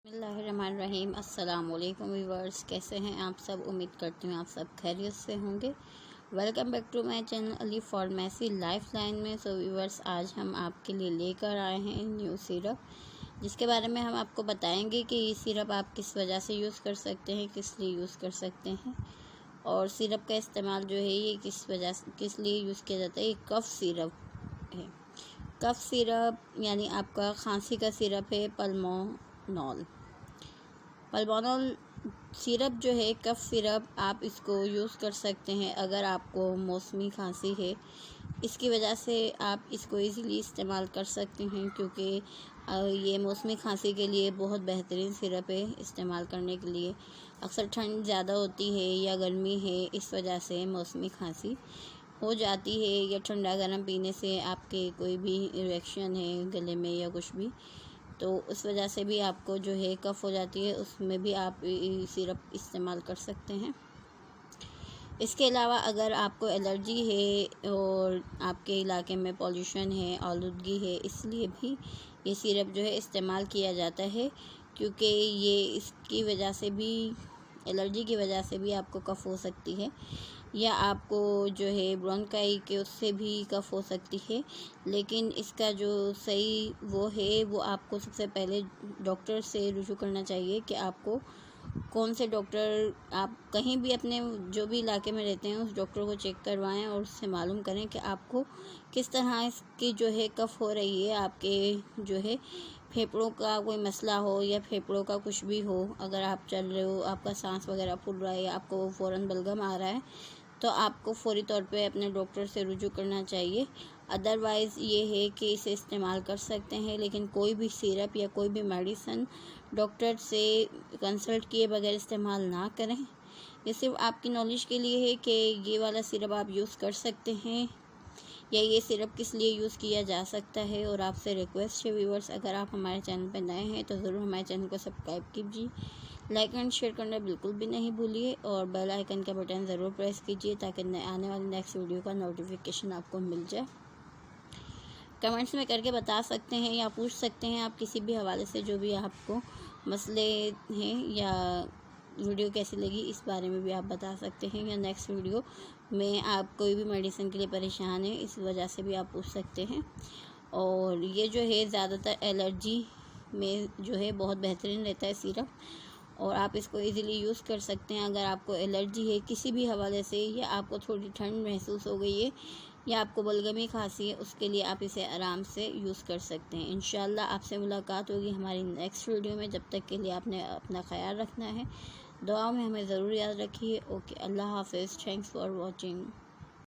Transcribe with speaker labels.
Speaker 1: बिस्मिल्लाहिर्रहमानिर्रहीम। अस्सलाम वालेकुम व्यूअर्स, कैसे हैं आप सब। उम्मीद करती हूँ आप सब खैरियत से होंगे। Welcome back to my channel Ali pharmacy life line में। सो व्यूअर्स, आज हम आपके लिए लेकर आए हैं न्यू सिरप, जिसके बारे में हम आपको बताएंगे कि ये सिरप आप किस वजह से यूज़ कर सकते हैं, किस लिए यूज़ कर सकते हैं, और सिरप का इस्तेमाल जो है ये किस लिए यूज़ किया जाता है। ये कफ़ सिरप है। कफ़ सिरप यानी आपका खांसी का सिरप है। पल्मोनॉल सिरप जो है, कफ़ सिरप, आप इसको यूज़ कर सकते हैं अगर आपको मौसमी खांसी है। इसकी वजह से आप इसको इजीली इस्तेमाल कर सकते हैं, क्योंकि ये मौसमी खांसी के लिए बहुत बेहतरीन सिरप है इस्तेमाल करने के लिए। अक्सर ठंड ज़्यादा होती है या गर्मी है, इस वजह से मौसमी खांसी हो जाती है, या ठंडा गर्म पीने से आपके कोई भी रिएक्शन है गले में या कुछ भी, तो उस वजह से भी आपको जो है कफ़ हो जाती है, उसमें भी आप सिरप इस्तेमाल कर सकते हैं। इसके अलावा अगर आपको एलर्जी है और आपके इलाके में पॉल्यूशन है, आलूदगी है, इसलिए भी ये सिरप जो है इस्तेमाल किया जाता है, क्योंकि ये इसकी वजह से भी, एलर्जी की वजह से भी आपको कफ़ हो सकती है, या आपको जो है ब्रोंकाई के उससे भी कफ़ हो सकती है। लेकिन इसका जो सही वो है, वो आपको सबसे पहले डॉक्टर से रुजू करना चाहिए कि आपको कौन से डॉक्टर, आप कहीं भी अपने जो भी इलाके में रहते हैं उस डॉक्टर को चेक करवाएं और उससे मालूम करें कि आपको किस तरह इसकी जो है कफ़ हो रही है। आपके जो है फेफड़ों का कोई मसला हो या फेफड़ों का कुछ भी हो, अगर आप चल रहे हो, आपका सांस वगैरह फूल रहा है या आपको फ़ौरन बलगम आ रहा है, तो आपको फ़ौरी तौर पे अपने डॉक्टर से रुजू करना चाहिए। अदरवाइज़ ये है कि इसे इस्तेमाल कर सकते हैं, लेकिन कोई भी सिरप या कोई भी मेडिसिन डॉक्टर से कंसल्ट किए बगैर इस्तेमाल ना करें। ये सिर्फ आपकी नॉलेज के लिए है कि ये वाला सिरप आप यूज़ कर सकते हैं या ये सिरप किस लिए यूज़ किया जा सकता है। और आपसे रिक्वेस्ट है व्यूअर्स, अगर आप हमारे चैनल पर नए हैं तो ज़रूर हमारे चैनल को सब्सक्राइब कीजिए, लाइक एंड शेयर करना बिल्कुल भी नहीं भूलिए, और बेल आइकन का बटन ज़रूर प्रेस कीजिए ताकि आने वाली नेक्स्ट वीडियो का नोटिफिकेशन आपको मिल जाए। कमेंट्स में करके बता सकते हैं या पूछ सकते हैं आप किसी भी हवाले से, जो भी आपको मसले हैं, या वीडियो कैसी लगी इस बारे में भी आप बता सकते हैं, या नेक्स्ट वीडियो में आप कोई भी मेडिसिन के लिए परेशान है इस वजह से भी आप पूछ सकते हैं। और ये जो है ज़्यादातर एलर्जी में जो है बहुत बेहतरीन रहता है सिरप, और आप इसको इजीली यूज़ कर सकते हैं। अगर आपको एलर्जी है किसी भी हवाले से, या आपको थोड़ी ठंड महसूस हो गई है, या आपको बलगमी खांसी है, उसके लिए आप इसे आराम से यूज़ कर सकते हैं। इंशाल्लाह आपसे मुलाकात होगी हमारी नेक्स्ट वीडियो में। जब तक के लिए आपने अपना ख्याल रखना है, दुआ में हमें ज़रूर याद रखिए। ओके, अल्लाह हाफ़िज़। Thanks for watching.